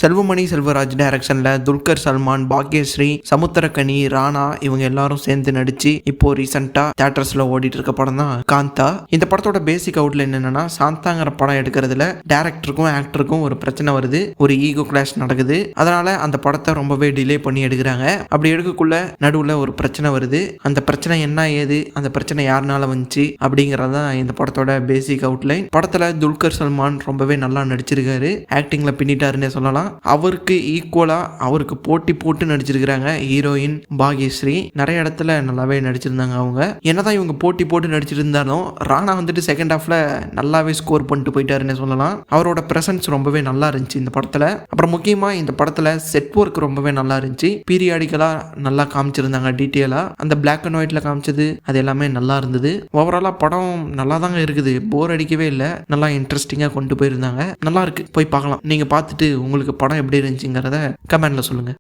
செல்வமணி செல்வராஜ் டைரக்ஷன்ல துல்கர் சல்மான், பாக்யஸ்ரீ, சமுத்திரக்கனி, ராணா இவங்க எல்லாரும் சேர்ந்து நடிச்சு இப்போ ரீசெண்டா தியேட்டர்ஸ்ல ஓடிட்டு இருக்க படம் தான் காந்தா. இந்த படத்தோட பேசிக் அவுட்லைன் என்னன்னா, சாந்தாங்கிற படம் எடுக்கிறதுல டைரக்டருக்கும் ஆக்டருக்கும் ஒரு பிரச்சனை வருது, ஒரு ஈகோ கிளாஷ் நடக்குது. அதனால அந்த படத்தை ரொம்பவே டிலே பண்ணி எடுக்கிறாங்க. அப்படி எடுக்கக்குள்ள நடுவுல ஒரு பிரச்சனை வருது. அந்த பிரச்சனை என்ன ஏது, அந்த பிரச்சனை யாருனால வந்துச்சு அப்படிங்கறதான் இந்த படத்தோட பேசிக் அவுட்லைன். படத்துல துல்கர் சல்மான் ரொம்பவே நல்லா நடிச்சிருக்காரு, ஆக்டிங்ல பின்னிட்டாருன்னே சொல்லலாம். அவருக்கு ஈக்குவலா அவருக்கு போட்டி போட்டு நடிச்சிருக்கிறாங்க ஹீரோயின் பாக்யஸ்ரீ. நிறைய இடத்துல நல்லாவே நடிச்சிருந்தாங்க. அவங்க என்னதான் இவங்க போட்டி போட்டு நடிச்சிருந்தாலும் ராணா வந்துட்டு செகண்ட் ஹாஃப்ல நல்லாவே ஸ்கோர் பண்ணிட்டு போயிட்டாருன்னு சொல்லலாம். அவரோட பிரசன்ஸ் ரொம்பவே நல்லா இருந்துச்சு இந்த படத்துல. அப்புறம் முக்கியமா இந்த படத்துல செட் ஒர்க் ரொம்பவே நல்லா இருந்துச்சு. பீரியாடிக்கலா நல்லா காமிச்சிருந்தாங்க, டீட்டெயிலா அந்த பிளாக் அண்ட் ஒயிட்ல காமிச்சது அது எல்லாமே நல்லா இருந்தது. ஓவராலா படம் நல்லா தாங்க இருக்குது, போர் அடிக்கவே இல்லை, நல்லா இன்ட்ரெஸ்டிங்கா கொண்டு போயிருந்தாங்க. நல்லா இருக்கு, போய் பார்க்கலாம். நீங்க பார்த்துட்டு உங்களுக்கு படம் எப்படி இருந்துச்சுங்கிறத கமெண்ட்ல சொல்லுங்க.